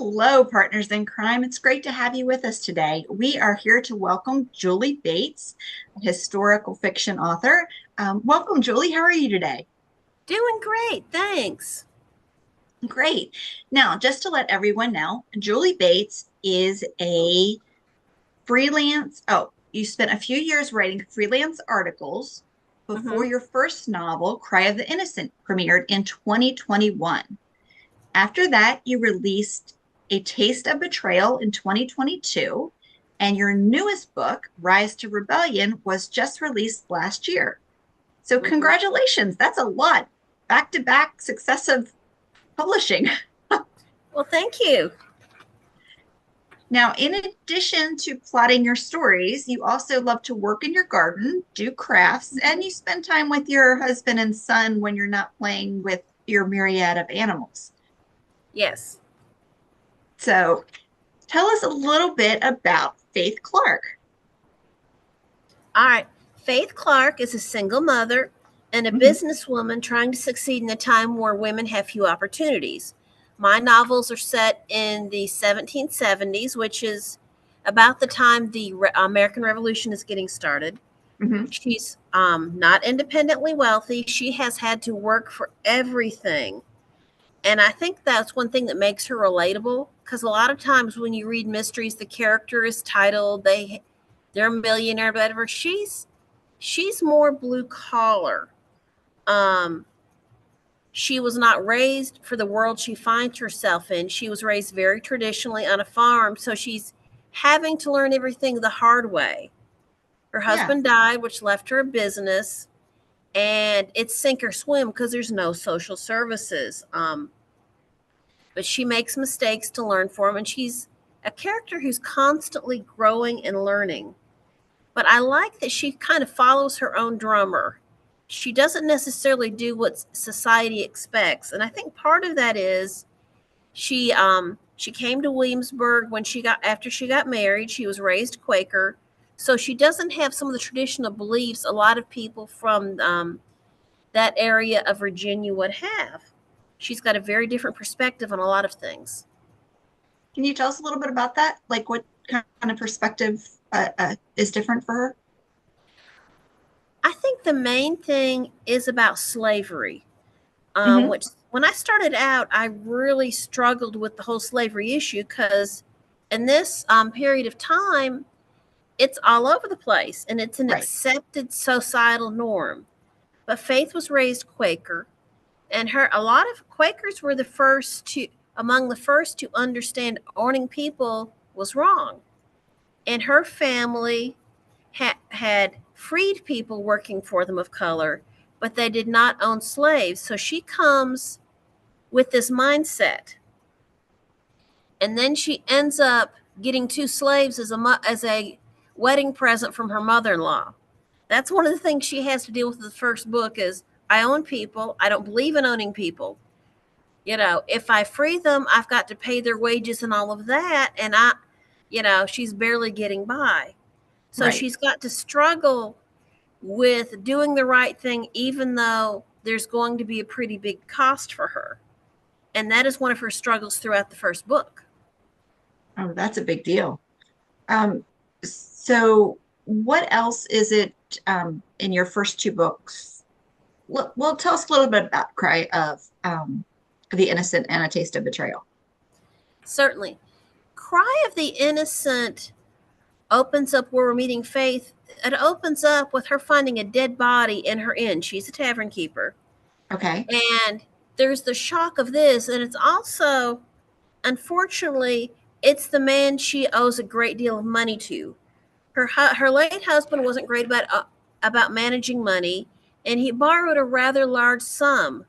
Hello, partners in crime. It's great to have you with us today. We are here to welcome Julie Bates, a historical fiction author. Welcome, Julie. How are you today? Doing great, thanks. Great. Now, just to let everyone know, Julie Bates is a freelance. Oh, you spent a few years writing freelance articles before hmm your first novel, Cry of the Innocent, premiered in 2021. After that, you released A Taste of Betrayal in 2022, and your newest book, Rise to Rebellion, was just released last year. So, hmm congratulations. That's a lot. Back to back successive publishing. Well, thank you. Now, in addition to plotting your stories, you also love to work in your garden, do crafts, and you spend time with your husband and son when you're not playing with your myriad of animals. Yes. So, tell us a little bit about Faith Clarke. All right. Faith Clarke is a single mother and a Mhm. businesswoman trying to succeed in a time where women have few opportunities. My novels are set in the 1770s, which is about the time the American Revolution is getting started. Mhm. She's not independently wealthy. She has had to work for everything. And I think that's one thing that makes her relatable because a lot of times when you read mysteries, the character is titled, they're a millionaire, whatever. She's more blue collar. Um, she was not raised for the world she finds herself in. She was raised very traditionally on a farm, so she's having to learn everything the hard way. Her Yeah. husband died, which left her a business, and it's sink or swim because there's no social services. But she makes mistakes to learn from, and she's a character who's constantly growing and learning. But I like that she kind of follows her own drummer. She doesn't necessarily do what society expects, and I think part of that is she came to Williamsburg when she got after she got married. She was raised Quaker, so she doesn't have some of the traditional beliefs a lot of people from that area of Virginia would have. She's got a very different perspective on a lot of things. Can you tell us a little bit about that? Like what kind of perspective is different for her? I think the main thing is about slavery, Hmm. which when I started out, I really struggled with the whole slavery issue because in this period of time, it's all over the place and it's an Right. accepted societal norm. But Faith was raised Quaker, and her a lot of Quakers were the first to among the first to understand owning people was wrong. And her family had freed people working for them of color, but they did not own slaves. So she comes with this mindset, and then she ends up getting two slaves as a wedding present from her mother-in-law. That's one of the things she has to deal with in the first book is I own people. I don't believe in owning people. If I free them, I've got to pay their wages and all of that. And she's barely getting by. So Right. she's got to struggle with doing the right thing, even though there's going to be a pretty big cost for her. And that is one of her struggles throughout the first book. Oh, that's a big deal. So what else is it in your first two books? Well, tell us a little bit about Cry of the Innocent and A Taste of Betrayal. Certainly. Cry of the Innocent opens up where we're meeting Faith. It opens up with her finding a dead body in her inn. She's a tavern keeper. Okay. And there's the shock of this. And it's also, unfortunately, it's the man she owes a great deal of money to. Her late husband wasn't great about managing money, and he borrowed a rather large sum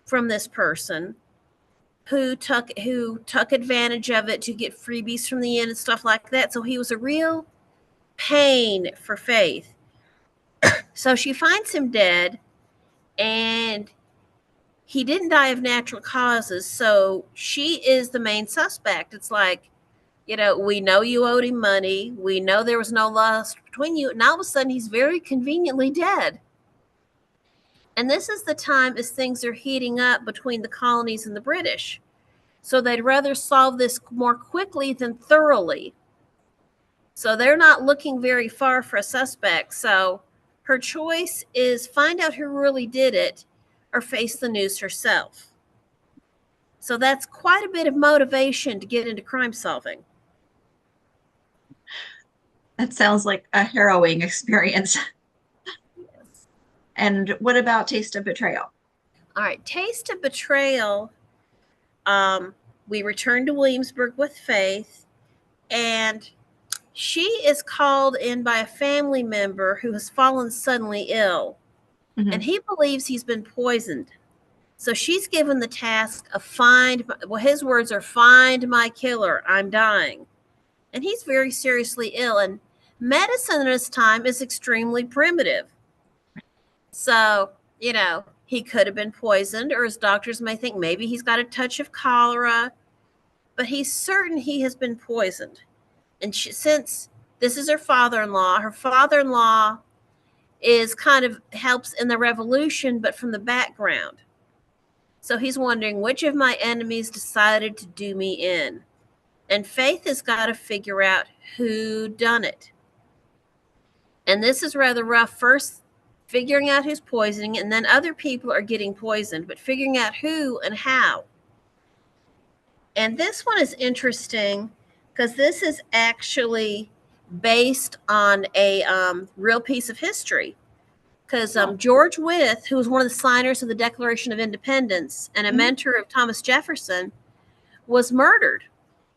from this person who took advantage of it to get freebies from the inn and stuff like that. So he was a real pain for Faith. So she finds him dead, and he didn't die of natural causes. So she is the main suspect. It's like, we know you owed him money. We know there was no lust between you. And all of a sudden, he's very conveniently dead. And this is the time as things are heating up between the colonies and the British. So they'd rather solve this more quickly than thoroughly. So they're not looking very far for a suspect. So her choice is find out who really did it or face the news herself. So that's quite a bit of motivation to get into crime solving. That sounds like a harrowing experience. Yes. And what about Taste of Betrayal? All right, Taste of Betrayal. We return to Williamsburg with Faith, and she is called in by a family member who has fallen suddenly ill, and he believes he's been poisoned. So she's given the task of his words are, find my killer, I'm dying. And he's very seriously ill, and medicine at this time is extremely primitive. So, he could have been poisoned, or his doctors may think maybe he's got a touch of cholera, but he's certain he has been poisoned. And since this is her father-in-law is kind of helps in the revolution, but from the background. So he's wondering which of my enemies decided to do me in. And Faith has got to figure out who done it. And this is rather rough. First, figuring out who's poisoning, and then other people are getting poisoned, but figuring out who and how. And this one is interesting because this is actually based on a real piece of history. Because George Wythe, who was one of the signers of the Declaration of Independence and a mentor of Thomas Jefferson, was murdered.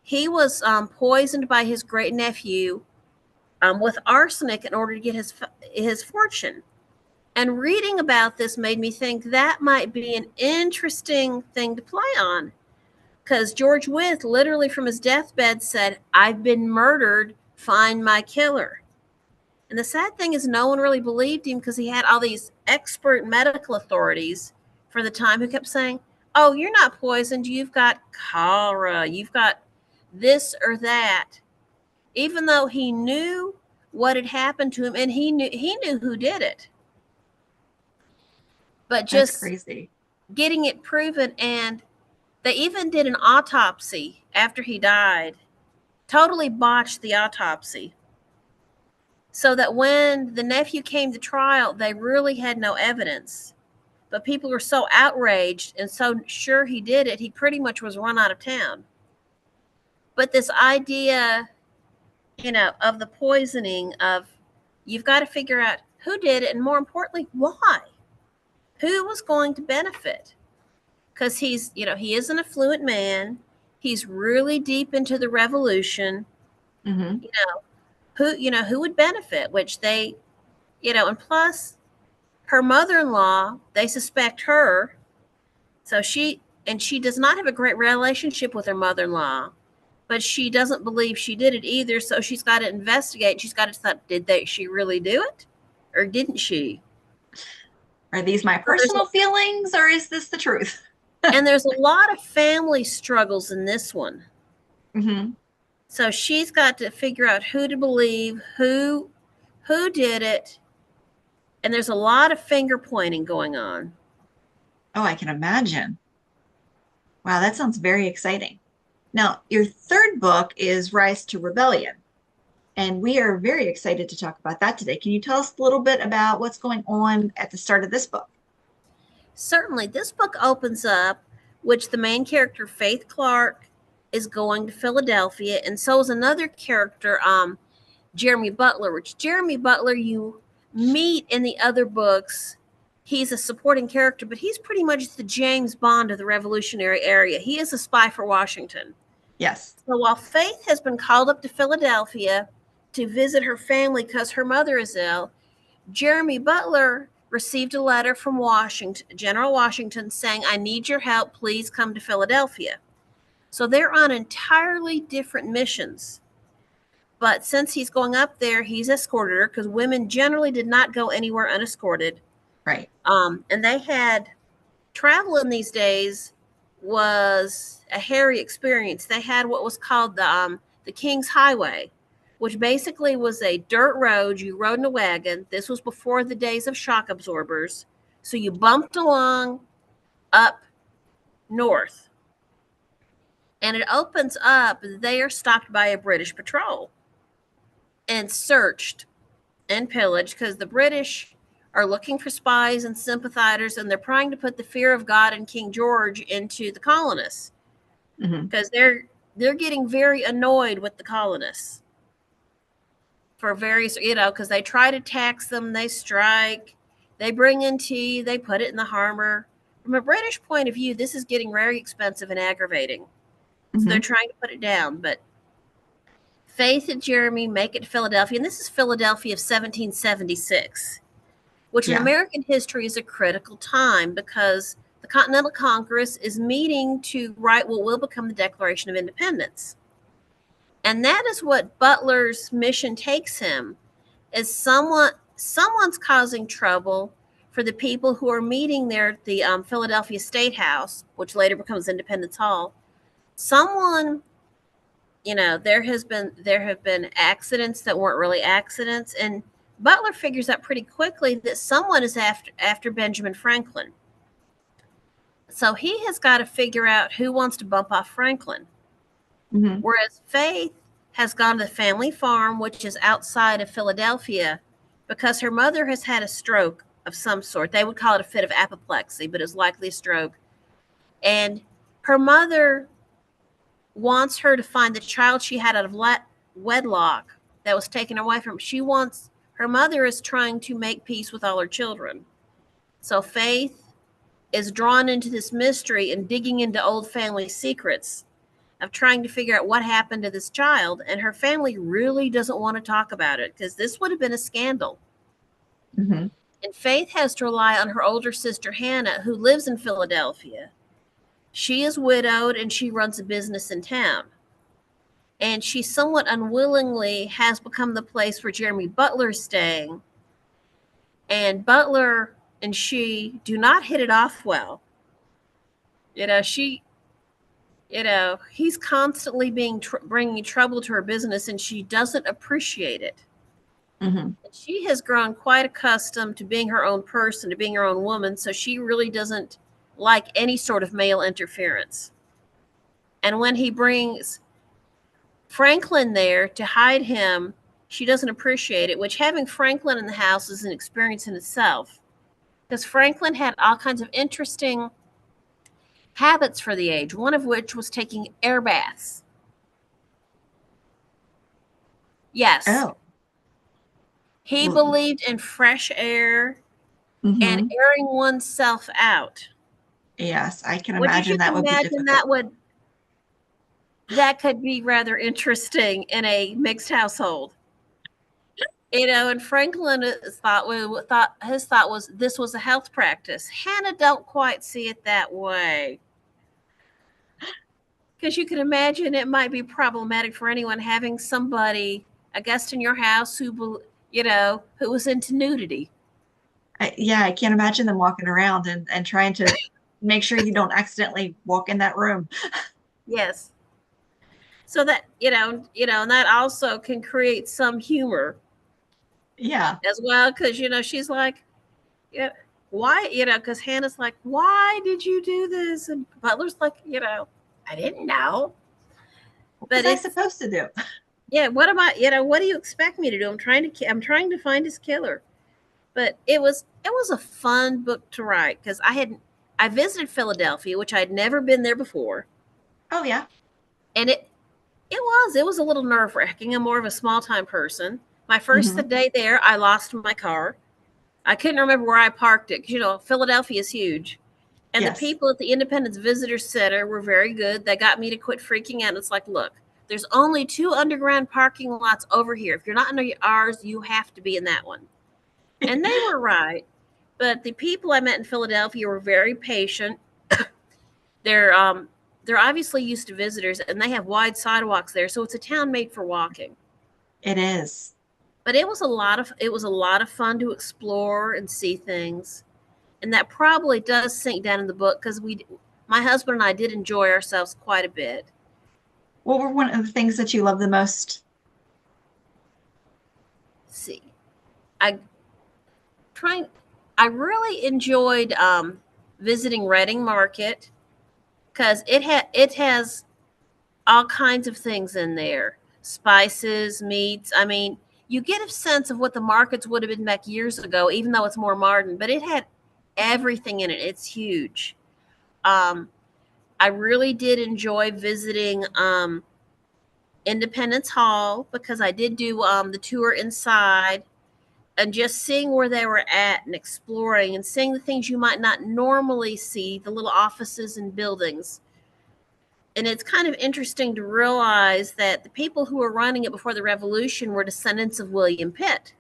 He was poisoned by his great nephew with arsenic in order to get his fortune. And reading about this made me think that might be an interesting thing to play on. Because George Wythe literally from his deathbed said, I've been murdered, find my killer. And the sad thing is no one really believed him because he had all these expert medical authorities for the time who kept saying, oh, you're not poisoned, you've got cholera, you've got this or that. Even though he knew what had happened to him and he knew who did it. But just That's crazy. Getting it proven, and they even did an autopsy after he died, totally botched the autopsy. So that when the nephew came to trial, they really had no evidence. But people were so outraged and so sure he did it, he pretty much was run out of town. But this idea, of the poisoning, of you've got to figure out who did it, and more importantly, why? Who was going to benefit? Because he is an affluent man. He's really deep into the revolution. Who would benefit, which they, and plus her mother-in-law, they suspect her. So she does not have a great relationship with her mother-in-law, but she doesn't believe she did it either. So she's got to investigate. She's got to decide, she really do it or didn't she? Are these my personal feelings or is this the truth? And there's a lot of family struggles in this one. So she's got to figure out who to believe, who did it. And there's a lot of finger pointing going on. Oh, I can imagine. Wow, that sounds very exciting. Now, your third book is Rise to Rebellion, and we are very excited to talk about that today. Can you tell us a little bit about what's going on at the start of this book? Certainly. This book opens up, which the main character, Faith Clarke, is going to Philadelphia, and so is another character, Jeremy Butler, which Jeremy Butler you meet in the other books. He's a supporting character, but he's pretty much the James Bond of the Revolutionary area. He is a spy for Washington. Yes. So while Faith has been called up to Philadelphia to visit her family because her mother is ill, Jeremy Butler received a letter from General Washington saying, I need your help. Please come to Philadelphia. So they're on entirely different missions. But since he's going up there, he's escorted her because women generally did not go anywhere unescorted. Right. And they had travel in these days was a hairy experience. They had what was called the King's Highway, which basically was a dirt road. You rode in a wagon. This was before the days of shock absorbers. So you bumped along up north. And it opens up, they are stopped by a British patrol and searched and pillaged because the British are looking for spies and sympathizers, and they're trying to put the fear of God and King George into the colonists because they're getting very annoyed with the colonists for various, because they try to tax them, they strike, they bring in tea, they put it in the harbor. From a British point of view, this is getting very expensive and aggravating. So they're trying to put it down. But Faith and Jeremy make it to Philadelphia, and this is Philadelphia of 1776, which in American history is a critical time because the Continental Congress is meeting to write what will become the Declaration of Independence. And that is what Butler's mission takes him, is someone's causing trouble for the people who are meeting there at the Philadelphia State House, which later becomes Independence Hall. Someone, there have been accidents that weren't really accidents, and Butler figures out pretty quickly that someone is after Benjamin Franklin. So he has got to figure out who wants to bump off Franklin. Whereas Faith has gone to the family farm, which is outside of Philadelphia, because her mother has had a stroke of some sort. They would call it a fit of apoplexy, but it's likely a stroke. And her mother wants her to find the child she had out of wedlock that was taken away from her. Her mother is trying to make peace with all her children. So Faith is drawn into this mystery and digging into old family secrets of trying to figure out what happened to this child. And her family really doesn't want to talk about it because this would have been a scandal. And Faith has to rely on her older sister, Hannah, who lives in Philadelphia. She is widowed and she runs a business in town. And she somewhat unwillingly has become the place where Jeremy Butler is staying. And Butler and she do not hit it off well. He's constantly bringing trouble to her business, and she doesn't appreciate it. She has grown quite accustomed to being her own person, to being her own woman, so she really doesn't like any sort of male interference. And when he brings Franklin there to hide him, she doesn't appreciate it, which having Franklin in the house is an experience in itself. Because Franklin had all kinds of interesting habits for the age, one of which was taking air baths. Yes. Oh. He believed in fresh air and airing oneself out. Yes, I can imagine that would be difficult. That could be rather interesting in a mixed household. And Franklin's thought was this was a health practice. Hannah don't quite see it that way. Because you can imagine it might be problematic for anyone having somebody, a guest in your house who was into nudity. I can't imagine them walking around and trying to make sure you don't accidentally walk in that room. Yes. So that, and that also can create some humor. Yeah. As well, because, she's like, why, because Hannah's like, why did you do this? And Butler's like, I didn't know. What was I supposed to do? Yeah, what am I, what do you expect me to do? I'm trying to find his killer. But it was a fun book to write because I visited Philadelphia, which I'd never been there before. Oh yeah. And it was a little nerve-wracking. I'm more of a small-time person. My first day there, I lost my car. I couldn't remember where I parked it because, Philadelphia is huge. And the people at the Independence Visitor Center were very good. They got me to quit freaking out. It's like, look, there's only 2 underground parking lots over here. If you're not in ours, you have to be in that one. And they were right. But the people I met in Philadelphia were very patient. They're obviously used to visitors, and they have wide sidewalks there. So it's a town made for walking. It is. But it was a lot of fun to explore and see things. And that probably does sink down in the book because my husband and I did enjoy ourselves quite a bit. What were one of the things that you loved the most? Let's see. I really enjoyed visiting Reading Market because it has all kinds of things in there, spices, meats. I mean, you get a sense of what the markets would have been back years ago, even though it's more modern, but it had everything in it. It's huge. Um, I really did enjoy visiting Independence Hall because I did do the tour inside and just seeing where they were at and exploring and seeing the things you might not normally see, the little offices and buildings. And it's kind of interesting to realize that the people who were running it before the revolution were descendants of William Pitt.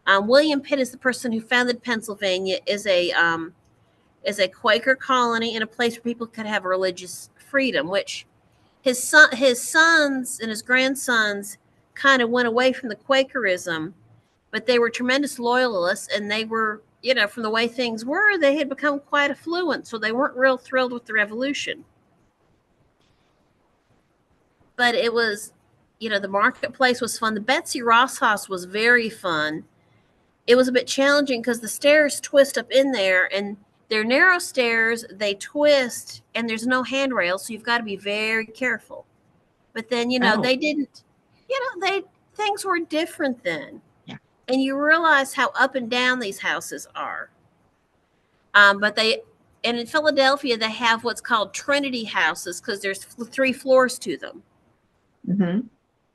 William Pitt is the person who founded Pennsylvania as a Quaker colony in a place where people could have religious freedom, which his sons and his grandsons kind of went away from the Quakerism, but they were tremendous loyalists, and they were, from the way things were, they had become quite affluent, so they weren't real thrilled with the revolution. But it was, the marketplace was fun. The Betsy Ross house was very fun. It was a bit challenging because the stairs twist up in there, and they're narrow stairs, they twist, and there's no handrail, so you've got to be very careful. But then, they didn't, things were different then. Yeah. And you realize how up and down these houses are. And in Philadelphia, they have what's called Trinity houses because there's 3 floors to them. Mm-hmm.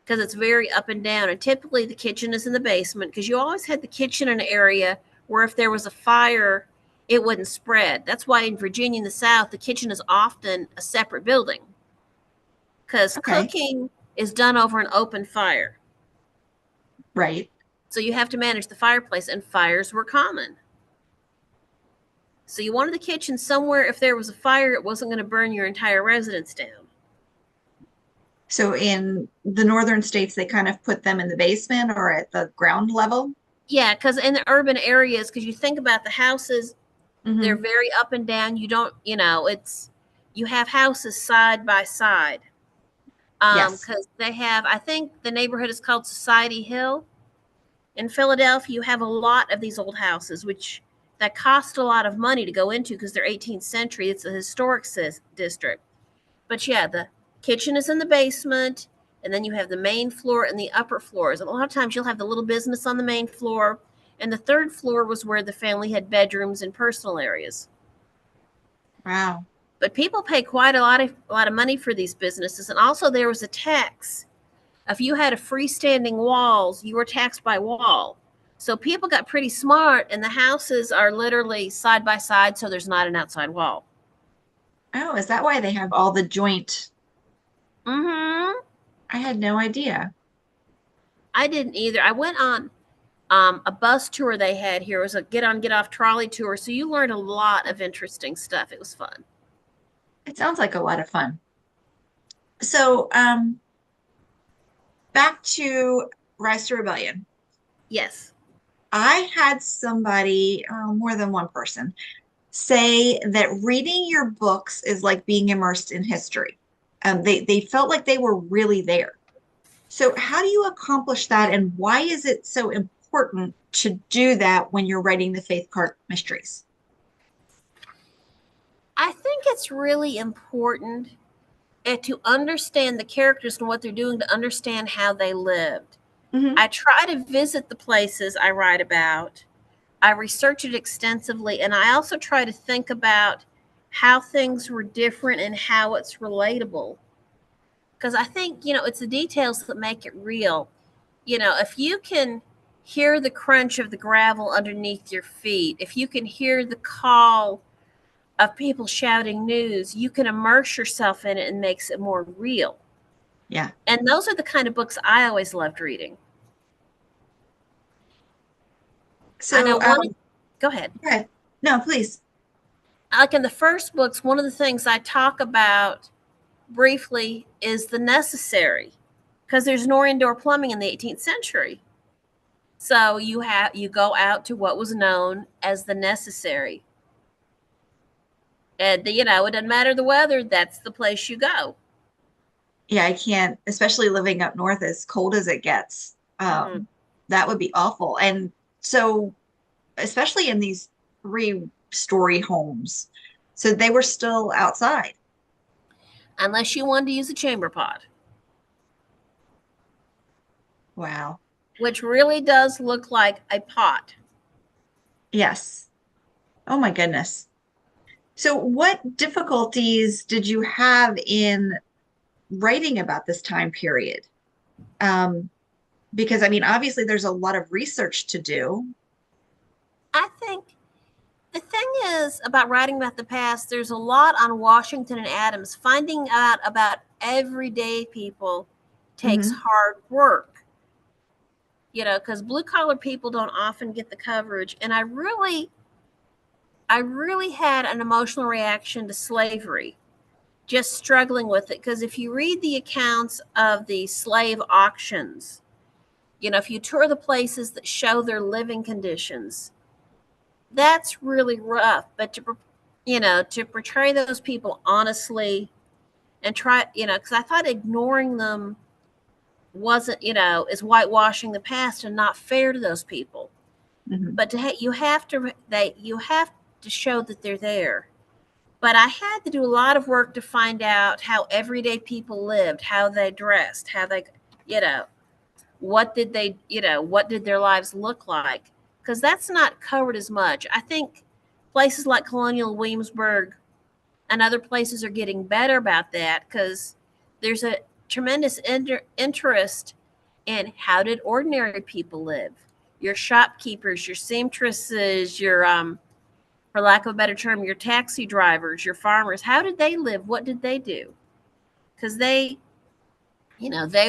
Because it's very up and down. And typically the kitchen is in the basement because you always had the kitchen in an area where if there was a fire, it wouldn't spread. That's why in Virginia in the South, the kitchen is often a separate building because cooking is done over an open fire. Right. So you have to manage the fireplace, and fires were common. So you wanted the kitchen somewhere if there was a fire, it wasn't going to burn your entire residence down. So in the northern states, they kind of put them in the basement or at the ground level? Yeah, because in the urban areas, because you think about the houses, Mm-hmm. they're very up and down. You don't, you have houses side by side. Yes. Because they have, I think the neighborhood is called Society Hill. In Philadelphia, you have a lot of these old houses, that cost a lot of money to go into because they're 18th century. It's a historic district. But yeah, the kitchen is in the basement, and then you have the main floor and the upper floors. And a lot of times you'll have the little business on the main floor, and the 3rd floor was where the family had bedrooms and personal areas. Wow. But people pay quite a lot of money for these businesses. And also there was a tax. If you had a freestanding walls, you were taxed by wall. So people got pretty smart, and the houses are literally side by side, so there's not an outside wall. Oh, is that why they have all the joint? Mm-hmm. I had no idea. I didn't either. I went on a bus tour they had here. It was a get on, get off trolley tour. So you learned a lot of interesting stuff. It was fun. It sounds like a lot of fun. So, back to Rise to Rebellion. Yes. I had somebody, more than one person, say that reading your books is like being immersed in history. They felt like they were really there. So how do you accomplish that, and why is it so important to do that when you're writing the Faith Clarke mysteries? I think it's really important to understand the characters and what they're doing, to understand how they lived. Mm-hmm. I try to visit the places I write about. I research it extensively, and I also try to think about how things were different and how it's relatable. Because I think, it's the details that make it real. If you can hear the crunch of the gravel underneath your feet, if you can hear the call of people shouting news, you can immerse yourself in it and makes it more real. Yeah. And those are the kind of books I always loved reading. So, go ahead. Okay. No, please. Like in the first books, one of the things I talk about briefly is the necessary, because there's no indoor plumbing in the 18th century. So you go out to what was known as the necessary. And, it doesn't matter the weather, that's the place you go. Yeah, I can't, especially living up north as cold as it gets. That would be awful. And so, especially in these 3-story homes, so they were still outside. unless you wanted to use a chamber pot. Wow. Which really does look like a pot. Yes. Oh my goodness. So, what difficulties did you have in writing about this time period? Um, because I mean, obviously, there's a lot of research to do. I think the thing is about writing about the past, there's a lot on Washington and Adams. Finding out about everyday people takes Hmm. hard work, because blue collar people don't often get the coverage. And I really had an emotional reaction to slavery, just struggling with it. Because if you read the accounts of the slave auctions, if you tour the places that show their living conditions, that's really rough. But to portray those people honestly and try, because I thought ignoring them wasn't, is whitewashing the past and not fair to those people. Hmm. But you have to show that they're there. But I had to do a lot of work to find out how everyday people lived, how they dressed, how they, you know, what did their lives look like? Because that's not covered as much. I think places like Colonial Williamsburg and other places are getting better about that because there's a tremendous interest in how did ordinary people live? Your shopkeepers, your seamstresses, your for lack of a better term, your taxi drivers, your farmers. How did they live? What did they do? Because they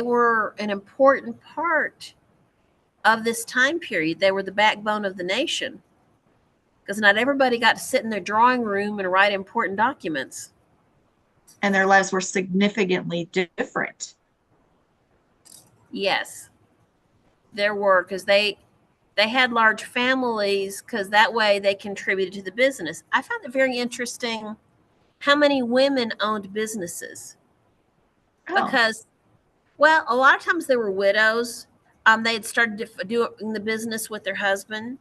were an important part of this time period. They were the backbone of the nation because not everybody got to sit in their drawing room and write important documents. And their lives were significantly different. Yes, there were because they had large families because that way they contributed to the business. I found it very interesting how many women owned businesses Oh. because, well, a lot of times they were widows. They had started doing the business with their husband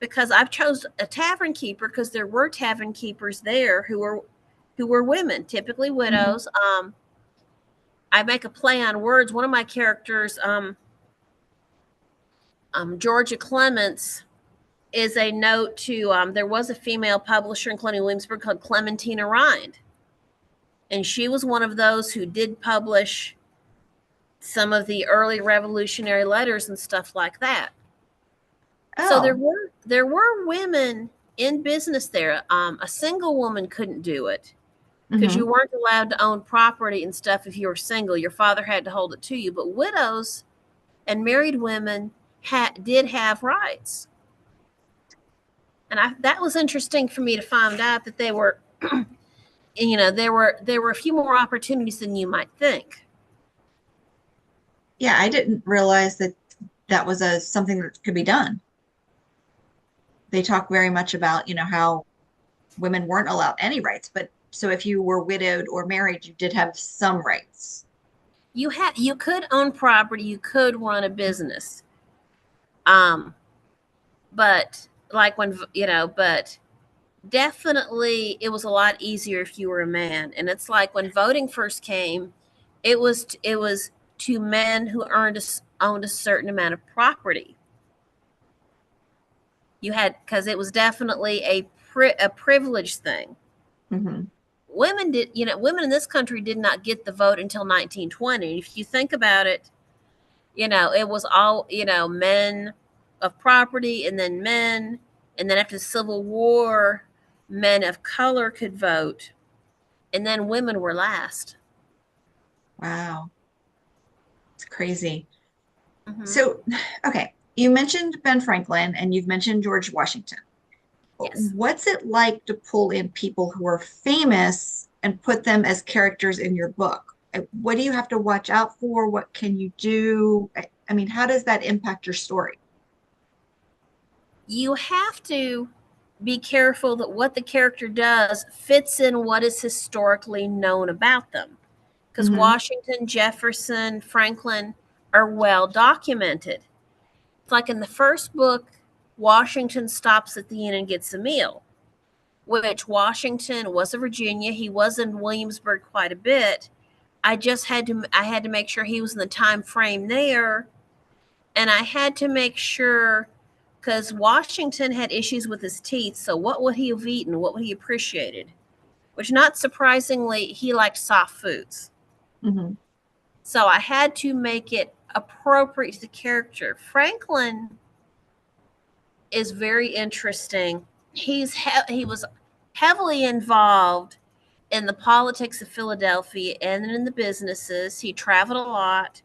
because I've chose a tavern keeper because there were tavern keepers there who were women, typically Hmm. widows. I make a play on words. One of my characters, Georgia Clements, is a note to there was a female publisher in Colonial Williamsburg called Clementina Rind, and she was one of those who did publish some of the early revolutionary letters and stuff like that. So there Oh. were women in business there. A single woman couldn't do it because Hmm. you weren't allowed to own property and stuff if you were single. Your father had to hold it to you. But widows and married women did have rights, and that was interesting for me to find out that they were, there were a few more opportunities than you might think. Yeah, I didn't realize that that was a something that could be done. They talk very much about, how women weren't allowed any rights, but so if you were widowed or married, you did have some rights. You could own property, you could run a business, um, but like but definitely it was a lot easier if you were a man. And it's like when voting first came, it was to men who owned a certain amount of property. You had because it was definitely a privileged thing. Hmm. Women in this country did not get the vote until 1920. If you think about it, it was all, men of property and then men. And then after the Civil War, men of color could vote. And then women were last. Wow, it's crazy. Hmm. So, okay, you mentioned Ben Franklin and you've mentioned George Washington. Yes. What's it like to pull in people who are famous and put them as characters in your book? What do you have to watch out for? What can you do? I mean, how does that impact your story? You have to be careful that what the character does fits in what is historically known about them. Because Hmm. Washington, Jefferson, Franklin are well documented. It's like in the first book, Washington stops at the inn and gets a meal. which Washington was a Virginia. He was in Williamsburg quite a bit. I had to make sure he was in the time frame there, and I had to make sure because Washington had issues with his teeth. So what would he have eaten? What would he appreciated? Which, not surprisingly, he liked soft foods. Mm-hmm. So I had to make it appropriate to the character. Franklin is very interesting. He was heavily involved in the politics of Philadelphia and in the businesses. He traveled a lot.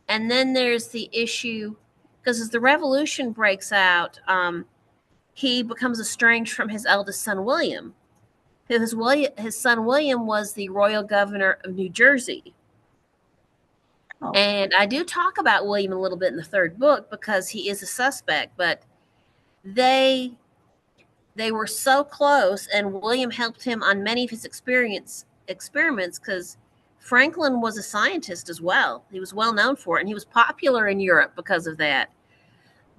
And then there's the issue, because as the revolution breaks out, he becomes estranged from his eldest son, William. His son, William, was the royal governor of New Jersey. Oh. And I do talk about William a little bit in the third book because he is a suspect, but they were so close, and William helped him on many of his experiments because Franklin was a scientist as well. He was well known for it, and he was popular in Europe because of that.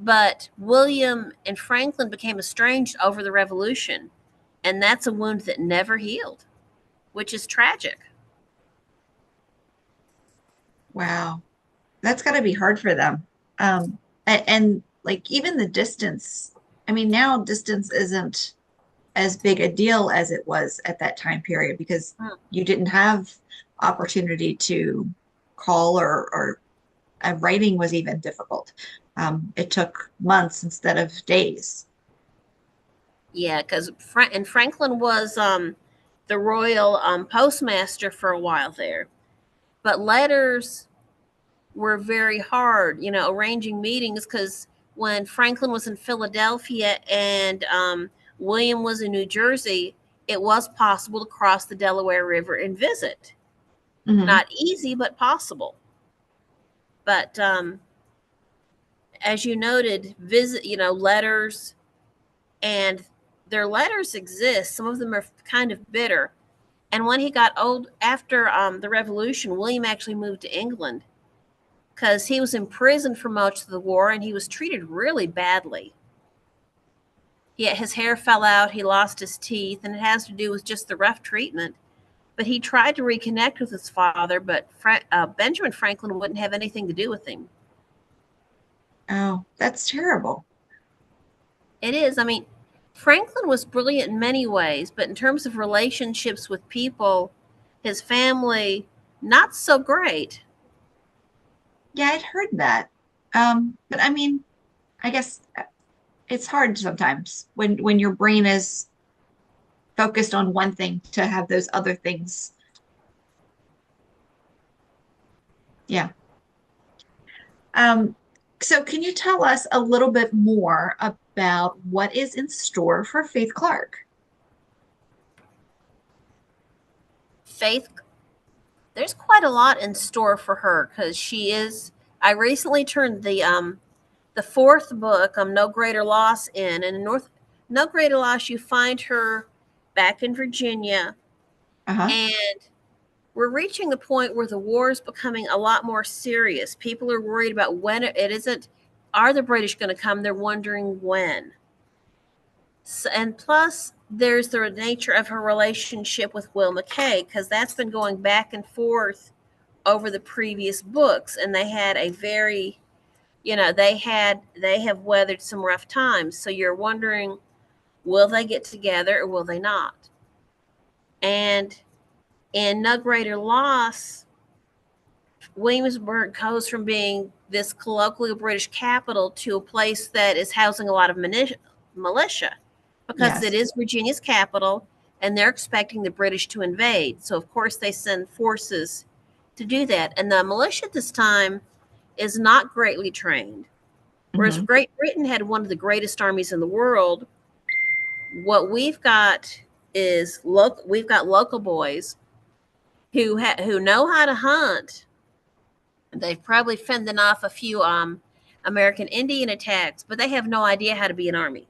But William and Franklin became estranged over the revolution, and that's a wound that never healed, which is tragic. Wow. That's got to be hard for them. And like even the distance, I mean, now distance isn't as big a deal as it was at that time period because you didn't have opportunity to call or writing was even difficult. It took months instead of days. Yeah, because Franklin was the royal postmaster for a while there. But letters were very hard, arranging meetings, because when Franklin was in Philadelphia and William was in New Jersey, it was possible to cross the Delaware River and visit. Mm-hmm. Not easy, but possible. But as you noted, letters, and their letters exist. Some of them are kind of bitter. And when he got old after the Revolution, William actually moved to England because he was in prison for most of the war and he was treated really badly. Yeah, his hair fell out, he lost his teeth, and it has to do with just the rough treatment. But he tried to reconnect with his father, but Benjamin Franklin wouldn't have anything to do with him. Oh, that's terrible. It is. I mean, Franklin was brilliant in many ways, but in terms of relationships with people, his family, not so great. Yeah, I'd heard that. But I mean, I guess it's hard sometimes when your brain is focused on one thing to have those other things. Yeah. So can you tell us a little bit more about what is in store for Faith Clarke? Faith, there's quite a lot in store for her because she is. I recently turned the fourth book, No Greater Loss, in, and in No Greater Loss, you find her back in Virginia, and we're reaching the point where the war is becoming a lot more serious. People are worried about when it isn't. Are the British going to come? They're wondering when. So, and plus, there's the nature of her relationship with Will McKay, because that's been going back and forth over the previous books, and they had a very, they have weathered some rough times. So you're wondering, will they get together or will they not? And in No Greater Loss, Williamsburg goes from being this colloquial British capital to a place that is housing a lot of militia because it is Virginia's capital and they're expecting the British to invade. So, of course, they send forces to do that. And the militia at this time is not greatly trained. Whereas Great Britain had one of the greatest armies in the world, what we've got is we've got local boys who know how to hunt. They've probably fended off a few American Indian attacks, but they have no idea how to be an army.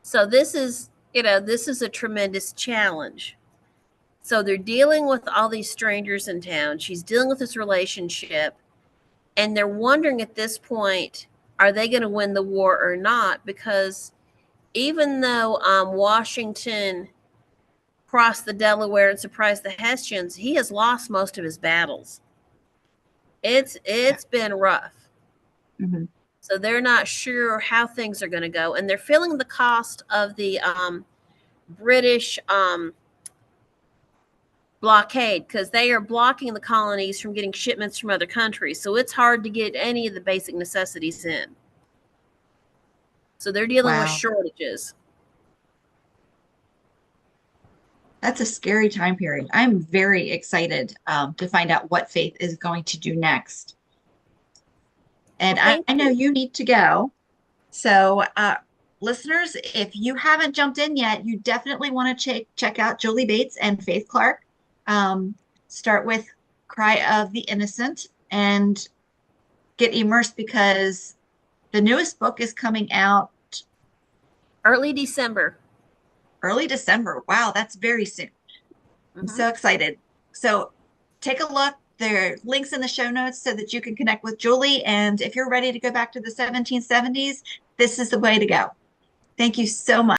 So this is a tremendous challenge. So they're dealing with all these strangers in town. She's dealing with this relationship, and they're wondering at this point, are they going to win the war or not? Because even though Washington crossed the Delaware and surprised the Hessians, he has lost most of his battles. It's been rough. Mm-hmm. So they're not sure how things are going to go, and they're feeling the cost of the British blockade, because they are blocking the colonies from getting shipments from other countries. So it's hard to get any of the basic necessities in. So they're dealing with Wow. shortages. That's a scary time period. I'm very excited to find out what Faith is going to do next. And Well, I know you need to go. So, listeners, if you haven't jumped in yet, you definitely want to check out Julie Bates and Faith Clarke. Start with Cry of the Innocent and get immersed, because the newest book is coming out early December. Early December. Wow, that's very soon. I'm so excited. So take a look. There are links in the show notes so that you can connect with Julie. And if you're ready to go back to the 1770s, this is the way to go. Thank you so much.